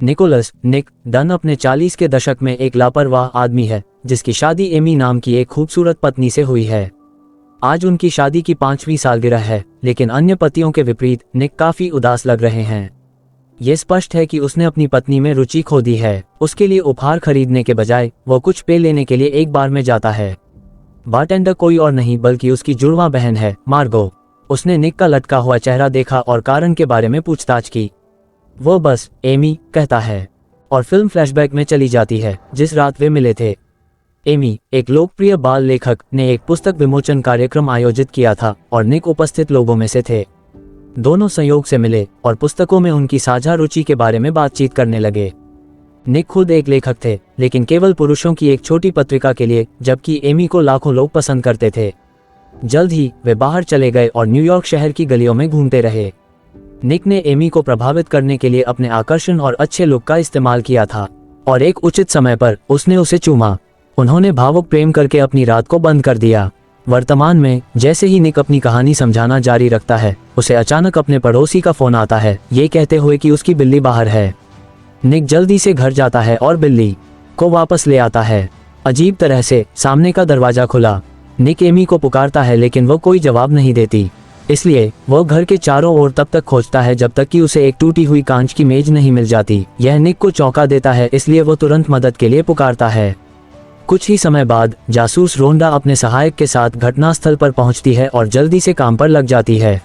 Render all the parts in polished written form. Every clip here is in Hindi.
निकोलस निक डन अपने 40 के दशक में एक लापरवाह आदमी है जिसकी शादी एमी नाम की एक खूबसूरत पत्नी से हुई है। आज उनकी शादी की 5वीं सालगिरह है, लेकिन अन्य पतियों के विपरीत निक काफी उदास लग रहे हैं। ये स्पष्ट है कि उसने अपनी पत्नी में रुचि खो दी है। उसके लिए उपहार खरीदने के बजाय वो कुछ पेय लेने के लिए एक बार में जाता है। बारटेंडर कोई और नहीं बल्कि उसकी जुड़वा बहन है, मार्गो। उसने निक का लटका हुआ चेहरा देखा और कारण के बारे में पूछताछ की। वो बस एमी कहता है और फिल्म फ्लैशबैक में चली जाती है जिस रात वे मिले थे। एमी, एक लोकप्रिय बाल लेखक, ने एक पुस्तक विमोचन कार्यक्रम आयोजित किया था और निक उपस्थित लोगों में से थे। दोनों संयोग से मिले और पुस्तकों में उनकी साझा रुचि के बारे में बातचीत करने लगे। निक खुद एक लेखक थे, लेकिन केवल पुरुषों की एक छोटी पत्रिका के लिए, जबकि एमी को लाखों लोग पसंद करते थे। जल्द ही वे बाहर चले गए और न्यूयॉर्क शहर की गलियों में घूमते रहे। निक ने एमी को प्रभावित करने के लिए अपने आकर्षण और अच्छे लुक का इस्तेमाल किया था और एक उचित समय पर उसने उसे चूमा। उन्होंने भावुक प्रेम करके अपनी रात को बंद कर दिया। वर्तमान में जैसे ही निक अपनी कहानी समझाना जारी रखता है, उसे अचानक अपने पड़ोसी का फोन आता है, ये कहते हुए कि उसकी बिल्ली बाहर है। निक जल्दी से घर जाता है और बिल्ली को वापस ले आता है। अजीब तरह से सामने का दरवाजा खुला। निक एमी को पुकारता है लेकिन वो कोई जवाब नहीं देती, इसलिए वो घर के चारों ओर तब तक खोजता है जब तक कि उसे एक टूटी हुई कांच की मेज नहीं मिल जाती। यह निक को चौंका देता है, इसलिए वो तुरंत मदद के लिए पुकारता है। कुछ ही समय बाद जासूस रोंडा अपने सहायक के साथ घटनास्थल पर पहुंचती है और जल्दी से काम पर लग जाती है।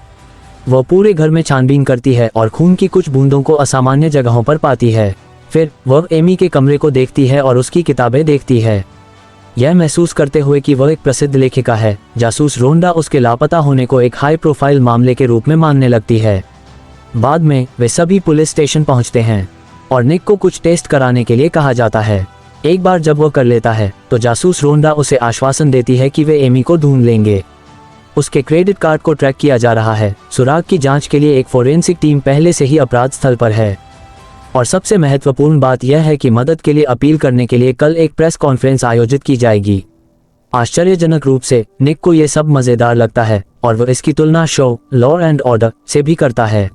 वो पूरे घर में छानबीन करती है और खून की कुछ बूंदों को असामान्य जगहों पर पाती है। फिर वह एमी के कमरे को देखती है और उसकी किताबें देखती है। यह महसूस करते हुए कि वह एक प्रसिद्ध लेखिका है, जासूस रोंडा उसके लापता होने को एक हाई प्रोफाइल मामले के रूप में मानने लगती है। बाद में वे सभी पुलिस स्टेशन पहुंचते हैं और निक को कुछ टेस्ट कराने के लिए कहा जाता है। एक बार जब वह कर लेता है तो जासूस रोंडा उसे आश्वासन देती है कि वे एमी को ढूंढ लेंगे। उसके क्रेडिट कार्ड को ट्रैक किया जा रहा है। सुराग की जांच के लिए एक फोरेंसिक टीम पहले से ही अपराध स्थल पर है। और सबसे महत्वपूर्ण बात यह है कि मदद के लिए अपील करने के लिए कल एक प्रेस कॉन्फ्रेंस आयोजित की जाएगी। आश्चर्यजनक रूप से निक को यह सब मजेदार लगता है और वह इसकी तुलना शो लॉ एंड ऑर्डर से भी करता है।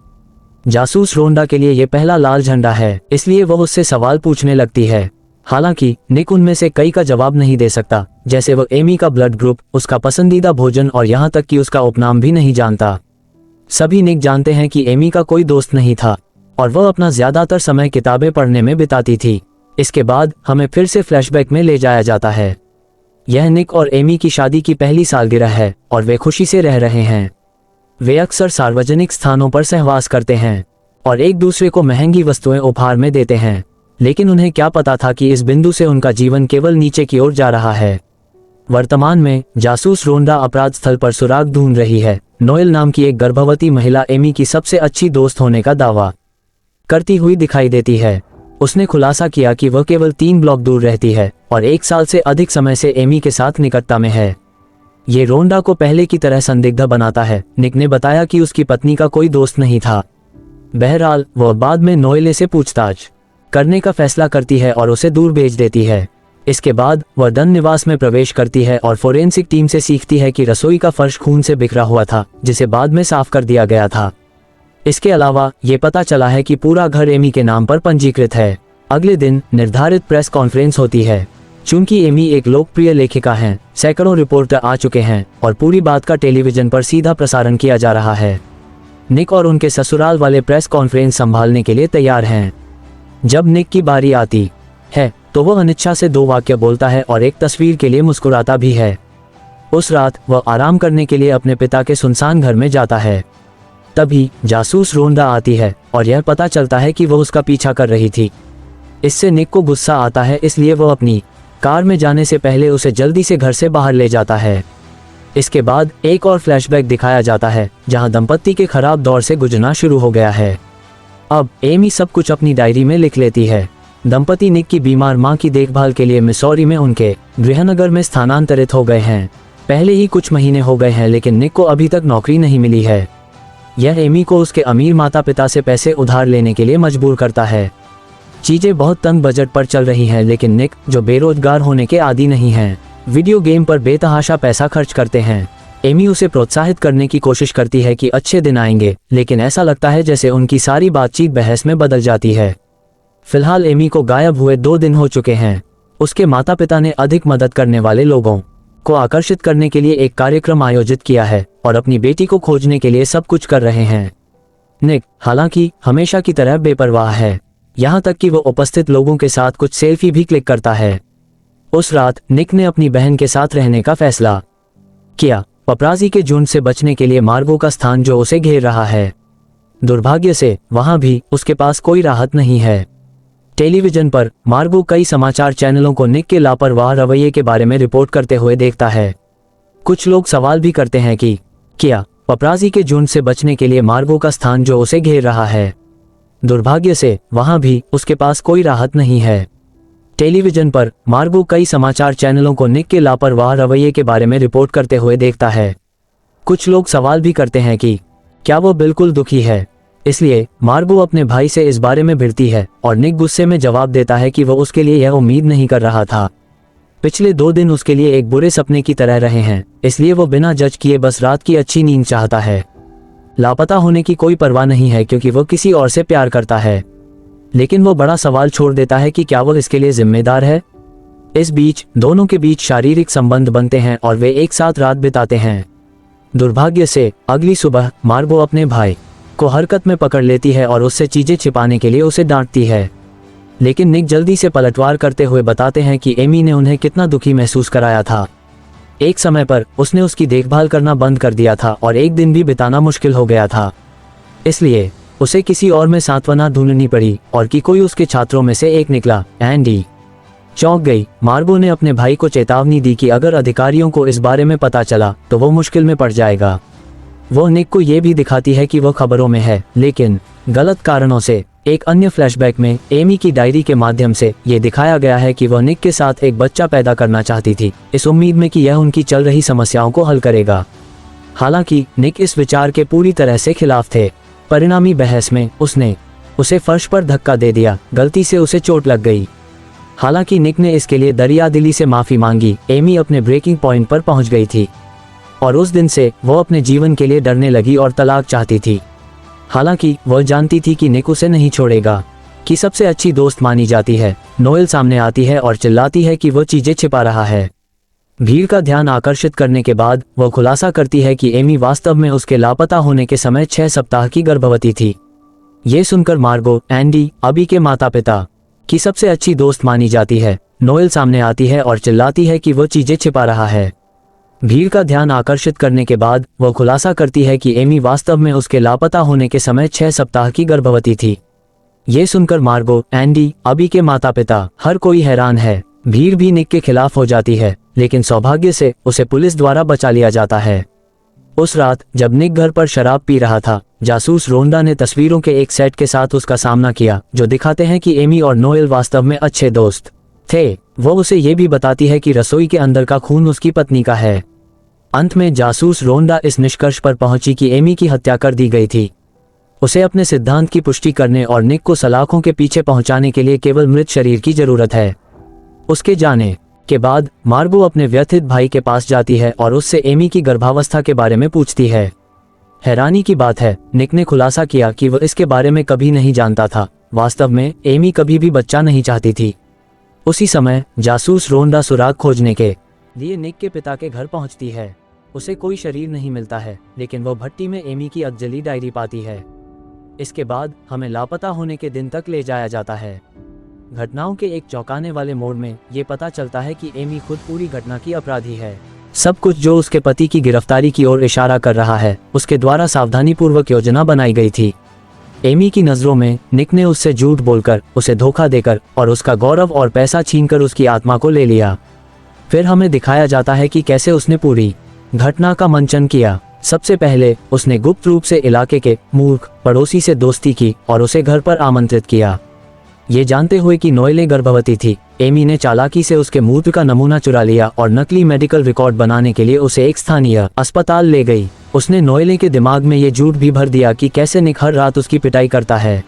जासूस रोंडा के लिए यह पहला लाल झंडा है, इसलिए वह उससे सवाल पूछने लगती है। हालांकि निक उनमें से कई का जवाब नहीं दे सकता, जैसे वह एमी का ब्लड ग्रुप, उसका पसंदीदा भोजन और यहाँ तक कि उसका उपनाम भी नहीं जानता। सभी निक जानते हैं कि एमी का कोई दोस्त नहीं था और वह अपना ज्यादातर समय किताबें पढ़ने में बिताती थी। इसके बाद हमें फिर से फ्लैशबैक में ले जाया जाता है। यह निक और एमी की शादी की पहली सालगिरह है और वे खुशी से रह रहे हैं। वे अक्सर सार्वजनिक स्थानों पर सहवास करते हैं और एक दूसरे को महंगी वस्तुएं उपहार में देते हैं, लेकिन उन्हें क्या पता था कि इस बिंदु से उनका जीवन केवल नीचे की ओर जा रहा है। वर्तमान में जासूस रोंडा अपराध स्थल पर सुराग ढूंढ रही है। नोएल नाम की एक गर्भवती महिला एमी की सबसे अच्छी दोस्त होने का दावा करती हुई दिखाई देती है। उसने खुलासा किया कि वह केवल 3 ब्लॉक दूर रहती है और 1 साल से अधिक समय से एमी के साथ निकटता में है। ये रोंडा को पहले की तरह संदिग्ध बनाता है। निक ने बताया कि उसकी पत्नी का कोई दोस्त नहीं था। बहरहाल वह बाद में नोएले से पूछताछ करने का फैसला करती है और उसे दूर भेज देती है। इसके बाद वह डन निवास में प्रवेश करती है और फोरेंसिक टीम से सीखती है कि रसोई का फर्श खून से बिखरा हुआ था, जिसे बाद में साफ कर दिया गया था। इसके अलावा ये पता चला है कि पूरा घर एमी के नाम पर पंजीकृत है। अगले दिन निर्धारित प्रेस कॉन्फ्रेंस होती है। चूंकि एमी एक लोकप्रिय लेखिका हैं, सैकड़ों रिपोर्टर आ चुके हैं और पूरी बात का टेलीविजन पर सीधा प्रसारण किया जा रहा है। निक और उनके ससुराल वाले प्रेस कॉन्फ्रेंस संभालने के लिए तैयार हैं। जब निक की बारी आती है तो वह अनिच्छा से 2 वाक्य बोलता है और एक तस्वीर के लिए मुस्कुराता भी है। उस रात वह आराम करने के लिए अपने पिता के सुनसान घर में जाता है। तभी जासूस रोंडा आती है और यह पता चलता है कि वह उसका पीछा कर रही थी। इससे निक को गुस्सा आता है, इसलिए वह अपनी कार में जाने से पहले उसे जल्दी से घर से बाहर ले जाता है। इसके बाद एक और फ्लैशबैक दिखाया जाता है जहां दंपत्ति के खराब दौर से गुजरना शुरू हो गया है। अब एमी सब कुछ अपनी डायरी में लिख लेती है। दंपति निक की बीमार मां की देखभाल के लिए मिसौरी में उनके गृहनगर में स्थानांतरित हो गए हैं। पहले ही कुछ महीने हो गए हैं, लेकिन निक को अभी तक नौकरी नहीं मिली है। यह एमी को उसके अमीर माता पिता से पैसे उधार लेने के लिए मजबूर करता है। चीजें बहुत तंग बजट पर चल रही हैं, लेकिन निक, जो बेरोजगार होने के आदी नहीं हैं, वीडियो गेम पर बेतहाशा पैसा खर्च करते हैं। एमी उसे प्रोत्साहित करने की कोशिश करती है कि अच्छे दिन आएंगे, लेकिन ऐसा लगता है जैसे उनकी सारी बातचीत बहस में बदल जाती है। फिलहाल एमी को गायब हुए 2 दिन हो चुके हैं। उसके माता पिता ने अधिक मदद करने वाले लोगों को आकर्षित करने के लिए एक कार्यक्रम आयोजित किया है और अपनी बेटी को खोजने के लिए सब कुछ कर रहे हैं। निक हालांकि हमेशा की तरह बेपरवाह है, यहाँ तक कि वो उपस्थित लोगों के साथ कुछ सेल्फी भी क्लिक करता है। उस रात निक ने अपनी बहन के साथ रहने का फैसला किया, पपराजी के झुंड से बचने के लिए मार्गो का स्थान जो उसे घेर रहा है। दुर्भाग्य से वहां भी उसके पास कोई राहत नहीं है। टेलीविजन पर मार्गो कई समाचार चैनलों को निक के लापरवाह रवैये के बारे में रिपोर्ट करते हुए देखता है। कुछ लोग सवाल भी करते हैं कि क्या पपराजी के झुंड से बचने के लिए मार्गो का स्थान जो उसे घेर रहा है। दुर्भाग्य से वहां भी उसके पास कोई राहत नहीं है। टेलीविजन पर मार्गो कई समाचार चैनलों को निक के लापरवाह रवैये के बारे में रिपोर्ट करते हुए देखता है। कुछ लोग सवाल भी करते हैं कि क्या वो बिल्कुल दुखी है। इसलिए मार्गो अपने भाई से इस बारे में भिड़ती है और निक गुस्से में जवाब देता है कि वो उसके लिए यह उम्मीद नहीं कर रहा था। पिछले 2 दिन उसके लिए एक बुरे सपने की तरह रहे हैं, इसलिए वो बिना जज किए बस रात की अच्छी नींद चाहता है। लापता होने की कोई परवाह नहीं है क्योंकि वो किसी और से प्यार करता है, लेकिन वो बड़ा सवाल छोड़ देता है कि क्या वो इसके लिए जिम्मेदार है। इस बीच दोनों के बीच शारीरिक संबंध बनते हैं और वे एक साथ रात बिताते हैं। दुर्भाग्य से अगली सुबह मार्गो अपने भाई को हरकत में पकड़ लेती है और उससे चीजें छिपाने के लिए उसे डांटती है, लेकिन निक जल्दी से पलटवार करते हुए बताते हैं कि एमी ने उन्हें कितना दुखी महसूस कराया था। एक समय पर उसने उसकी देखभाल करना बंद कर दिया था और एक दिन भी बिताना मुश्किल हो गया था, इसलिए उसे किसी और में सांत्वना ढूंढनी पड़ी और कि कोई उसके छात्रों में से एक निकला। एंडी चौंक गई। मार्गो ने अपने भाई को चेतावनी दी कि अगर अधिकारियों को इस बारे में पता चला तो वो मुश्किल में पड़ जाएगा। वो निक को ये भी दिखाती है कि वो खबरों में है, लेकिन गलत कारणों से। एक अन्य फ्लैशबैक में एमी की डायरी के माध्यम से ये दिखाया गया है कि वह निक के साथ एक बच्चा पैदा करना चाहती थी, इस उम्मीद में कि यह उनकी चल रही समस्याओं को हल करेगा। हालांकि निक इस विचार के पूरी तरह से खिलाफ थे। परिणामी बहस में उसने उसे फर्श पर धक्का दे दिया। गलती से उसे चोट लग गई। हालांकि निक ने इसके लिए दरियादिली से माफी मांगी। एमी अपने ब्रेकिंग पॉइंट पर पहुंच गई थी और उस दिन से वो अपने जीवन के लिए डरने लगी और तलाक चाहती थी। हालांकि वह जानती थी कि निक उसे नहीं छोड़ेगा, कि सबसे अच्छी दोस्त मानी जाती है। नोएल सामने आती है और चिल्लाती है कि वो चीजें छिपा रहा है। भीड़ का ध्यान आकर्षित करने के बाद वह खुलासा करती है कि एमी वास्तव में उसके लापता होने के समय 6 सप्ताह की गर्भवती थी। ये सुनकर मार्गो, एंडी, अबी के माता पिता की सबसे अच्छी दोस्त मानी जाती है। नोएल सामने आती है और चिल्लाती है कि वो चीजें छिपा रहा है। भीड़ का ध्यान आकर्षित करने के बाद वह खुलासा करती है कि एमी वास्तव में उसके लापता होने के समय 6 सप्ताह की गर्भवती थी। ये सुनकर मार्गो, एंडी, अबी के माता पिता, हर कोई हैरान है। भीड़ भी निक के खिलाफ हो जाती है, लेकिन सौभाग्य से उसे पुलिस द्वारा बचा लिया जाता है। उस रात जब निक घर पर शराब पी रहा था, जासूस रोंडा ने तस्वीरों के एक सेट के साथ उसका सामना किया जो दिखाते हैं कि एमी और नोएल वास्तव में अच्छे दोस्त थे। वो उसे ये भी बताती है कि रसोई के अंदर का खून उसकी पत्नी का है। अंत में जासूस रोंडा इस निष्कर्ष पर पहुंची कि एमी की हत्या कर दी गई थी। उसे अपने सिद्धांत की पुष्टि करने और निक को सलाखों के पीछे पहुंचाने के लिए केवल मृत शरीर की जरूरत है। उसके जाने के बाद मार्गो अपने व्यथित भाई के पास जाती है और उससे एमी की गर्भावस्था के बारे में पूछती है। हैरानी की बात है, निक ने खुलासा किया कि वह इसके बारे में कभी नहीं जानता था। वास्तव में एमी कभी भी बच्चा नहीं चाहती थी। उसी समय जासूस रोंडा सुराग खोजने के लिए निक के पिता के घर पहुंचती है। उसे कोई शरीर नहीं मिलता है, लेकिन वो भट्टी में एमी की अधजली डायरी पाती है। इसके बाद हमें लापता होने के दिन तक ले जाया जाता है। घटनाओं के एक चौंकाने वाले मोड़ में ये पता चलता है कि एमी खुद पूरी घटना की अपराधी है। सब कुछ जो उसके पति की गिरफ्तारी की ओर इशारा कर रहा है, उसके द्वारा सावधानीपूर्वक योजना बनाई गई थी। एमी की नजरों में निक ने उससे झूठ बोलकर, उसे धोखा देकर और उसका गौरव और पैसा छीनकर उसकी आत्मा को ले लिया। फिर हमें दिखाया जाता है कि कैसे उसने पूरी घटना का मंचन किया। सबसे पहले उसने गुप्त रूप से इलाके के मूर्ख पड़ोसी से दोस्ती की और उसे घर पर आमंत्रित किया। ये जानते हुए कि नोएल गर्भवती थी, एमी ने चालाकी से उसके मूत्र का नमूना चुरा लिया और नकली मेडिकल रिकॉर्ड बनाने के लिए उसे एक स्थानीय अस्पताल ले गई। उसने नोएल के दिमाग में ये झूठ भी भर दिया कि कैसे निक हर रात उसकी पिटाई करता है।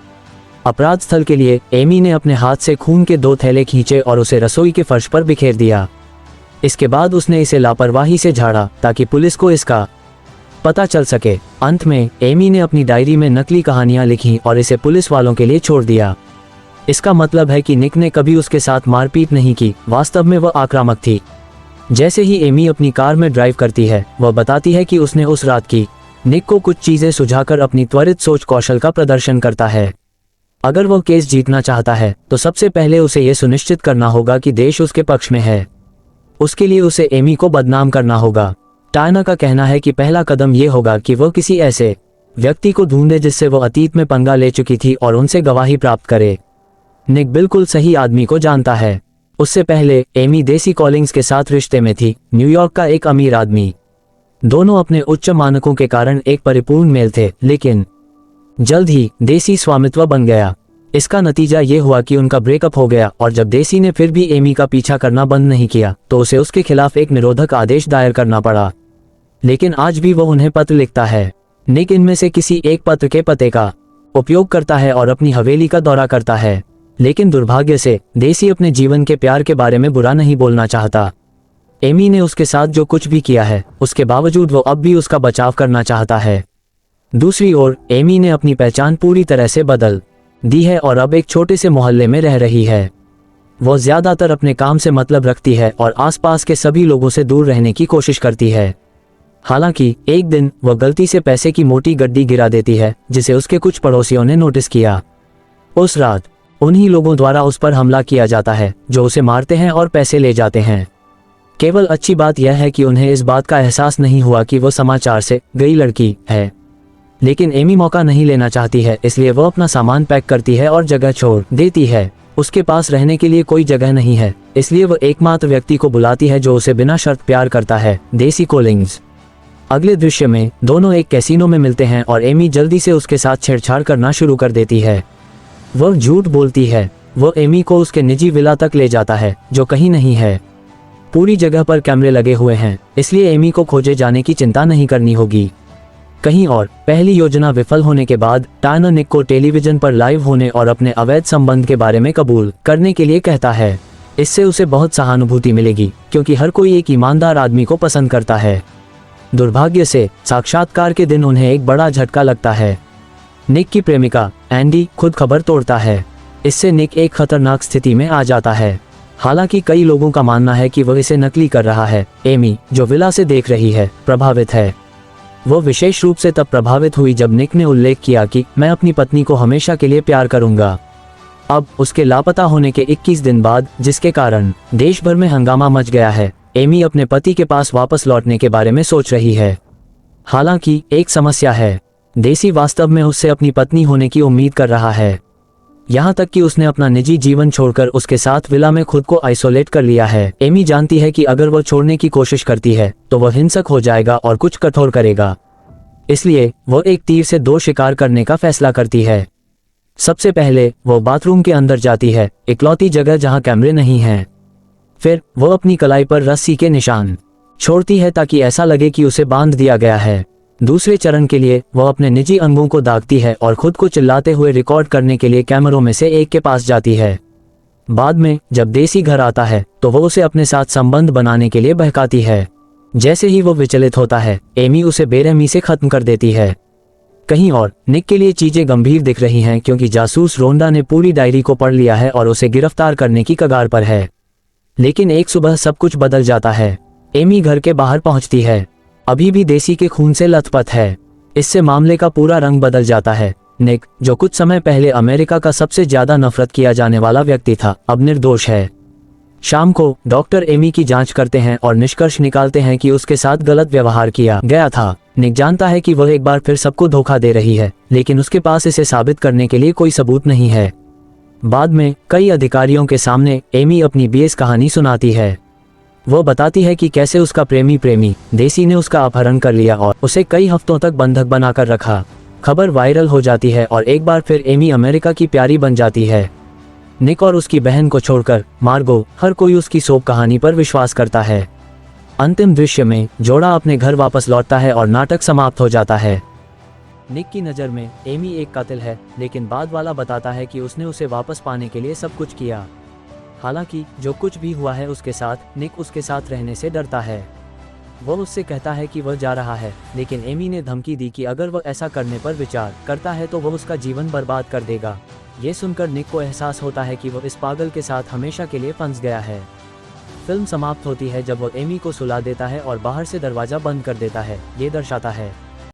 अपराध स्थल के लिए एमी ने अपने हाथ से खून के 2 थैले खींचे और उसे रसोई के फर्श पर बिखेर दिया। इसके बाद उसने इसे लापरवाही से झाड़ा ताकि पुलिस को इसका पता चल सके। अंत में एमी ने अपनी डायरी में नकली कहानियां लिखी और इसे पुलिस वालों के लिए छोड़ दिया। इसका मतलब है कि निक ने कभी उसके साथ मारपीट नहीं की, वास्तव में वह आक्रामक थी। जैसे ही एमी अपनी कार में ड्राइव करती है, वह बताती है कि उसने उस रात की निक को कुछ चीजें सुझाकर अपनी त्वरित सोच कौशल का प्रदर्शन करता है। अगर वह केस जीतना चाहता है तो सबसे पहले उसे यह सुनिश्चित करना होगा कि देश उसके पक्ष में है। उसके लिए उसे एमी को बदनाम करना होगा। टायना का कहना है कि पहला कदम यह होगा कि वह किसी ऐसे व्यक्ति को ढूंढे जिससे वह अतीत में पंगा ले चुकी थी और उनसे गवाही प्राप्त करे। निक बिल्कुल सही आदमी को जानता है। उससे पहले एमी देसी कॉलिंग्स के साथ रिश्ते में थी, न्यूयॉर्क का एक अमीर आदमी। दोनों अपने उच्च मानकों के कारण एक परिपूर्ण मेल थे, लेकिन जल्द ही देसी स्वामित्व बन गया। इसका नतीजा ये हुआ कि उनका ब्रेकअप हो गया और जब देसी ने फिर भी एमी का पीछा करना बंद नहीं किया तो उसे उसके खिलाफ एक निरोधक आदेश दायर करना पड़ा। लेकिन आज भी वह उन्हें पत्र लिखता है। निक इनमें से किसी एक पत्र के पते का उपयोग करता है और अपनी हवेली का दौरा करता है। लेकिन दुर्भाग्य से देसी अपने जीवन के प्यार के बारे में बुरा नहीं बोलना चाहता। एमी ने उसके साथ जो कुछ भी किया है, उसके बावजूद वो अब भी उसका बचाव करना चाहता है। दूसरी ओर एमी ने अपनी पहचान पूरी तरह से बदल दी है और अब एक छोटे से मोहल्ले में रह रही है। वो ज्यादातर अपने काम से मतलब रखती है और आसपास के सभी लोगों से दूर रहने की कोशिश करती है। हालांकि एक दिन वह गलती से पैसे की मोटी गड्डी गिरा देती है, जिसे उसके कुछ पड़ोसियों ने नोटिस किया। उस रात उन्हीं लोगों द्वारा उस पर हमला किया जाता है जो उसे मारते हैं और पैसे ले जाते हैं। केवल अच्छी बात यह है कि उन्हें इस बात का एहसास नहीं हुआ कि वो समाचार से गई लड़की है। लेकिन एमी मौका नहीं लेना चाहती है, इसलिए वह अपना सामान पैक करती है और जगह छोड़ देती है। उसके पास रहने के लिए कोई जगह नहीं है, इसलिए वह एकमात्र व्यक्ति को बुलाती है जो उसे बिना शर्त प्यार करता है, देसी कोलिंग्स। अगले दृश्य में दोनों एक कैसीनो में मिलते हैं और एमी जल्दी से उसके साथ छेड़छाड़ करना शुरू कर देती है। वह झूठ बोलती है। वह एमी को उसके निजी विला तक ले जाता है जो कहीं नहीं है। पूरी जगह पर कैमरे लगे हुए हैं, इसलिए एमी को खोजे जाने की चिंता नहीं करनी होगी। कहीं और पहली योजना विफल होने के बाद टायना निक को टेलीविजन पर लाइव होने और अपने अवैध संबंध के बारे में कबूल करने के लिए कहता है। इससे उसे बहुत सहानुभूति मिलेगी क्योंकि हर कोई एक ईमानदार आदमी को पसंद करता है। दुर्भाग्य से साक्षात्कार के दिन उन्हें एक बड़ा झटका लगता है। निक की प्रेमिका एंडी खुद खबर तोड़ता है। इससे निक एक खतरनाक स्थिति में आ जाता है। हालांकि कई लोगों का मानना है कि वह इसे नकली कर रहा है। एमी, जो विला से देख रही है, प्रभावित है। वह विशेष रूप से तब प्रभावित हुई जब निक ने उल्लेख किया कि मैं अपनी पत्नी को हमेशा के लिए प्यार करूंगा। अब उसके लापता होने के 21 दिन बाद, जिसके कारण देश भर में हंगामा मच गया है, एमी अपने पति के पास वापस लौटने के बारे में सोच रही है। हालांकि एक समस्या है, देसी वास्तव में उससे अपनी पत्नी होने की उम्मीद कर रहा है। यहाँ तक कि उसने अपना निजी जीवन छोड़कर उसके साथ विला में खुद को आइसोलेट कर लिया है। एमी जानती है कि अगर वह छोड़ने की कोशिश करती है तो वह हिंसक हो जाएगा और कुछ कठोर करेगा। इसलिए वह एक तीर से दो शिकार करने का फैसला करती है। सबसे पहले वह बाथरूम के अंदर जाती है, इकलौती जगह जहाँ कैमरे नहीं हैं। फिर वह अपनी कलाई पर रस्सी के निशान छोड़ती है ताकि ऐसा लगे कि उसे बांध दिया गया है। दूसरे चरण के लिए वह अपने निजी अंगों को दागती है और खुद को चिल्लाते हुए रिकॉर्ड करने के लिए कैमरों में से एक के पास जाती है। बाद में जब देसी घर आता है तो वह उसे अपने साथ संबंध बनाने के लिए बहकाती है। जैसे ही वो विचलित होता है, एमी उसे बेरहमी से खत्म कर देती है। कहीं और निक के लिए चीजें गंभीर दिख रही हैं क्योंकि जासूस रोंडा ने पूरी डायरी को पढ़ लिया है और उसे गिरफ्तार करने की कगार पर है। लेकिन एक सुबह सब कुछ बदल जाता है। एमी घर के बाहर पहुंचती है, अभी भी देसी के खून से लथपथ है। इससे मामले का पूरा रंग बदल जाता है। निक, जो कुछ समय पहले अमेरिका का सबसे ज्यादा नफरत किया जाने वाला व्यक्ति था, अब निर्दोष है। शाम को डॉक्टर एमी की जांच करते हैं और निष्कर्ष निकालते हैं कि उसके साथ गलत व्यवहार किया गया था। निक जानता है कि वह एक बार फिर सबको धोखा दे रही है, लेकिन उसके पास इसे साबित करने के लिए कोई सबूत नहीं है। बाद में कई अधिकारियों के सामने एमी अपनी बेस कहानी सुनाती है। वह बताती है कि कैसे उसका प्रेमी देसी ने उसका अपहरण कर लिया और उसे कई हफ्तों तक बंधक बनाकर रखा। खबर वायरल हो जाती है और एक बार फिर एमी अमेरिका की प्यारी बन जाती है। निक और उसकी बहन को छोड़कर मार्गो, हर कोई उसकी सोप कहानी पर विश्वास करता है। अंतिम दृश्य में जोड़ा अपने घर वापस लौटता है और नाटक समाप्त हो जाता है। निक की नज़र में एमी एक कातिल है, लेकिन बाद वाला बताता है कि उसने उसे वापस पाने के लिए सब कुछ किया। हालांकि जो कुछ भी हुआ है उसके साथ, निक उसके साथ रहने से डरता है। वह उससे कहता है कि वह जा रहा है, लेकिन एमी ने धमकी दी कि अगर वह ऐसा करने पर विचार करता है तो वह उसका जीवन बर्बाद कर देगा। ये सुनकर निक को एहसास होता है कि वह इस पागल के साथ हमेशा के लिए फंस गया है। फिल्म समाप्त होती है जब वह एमी को सुला देता है और बाहर से दरवाज़ा बंद कर देता है। ये दर्शाता है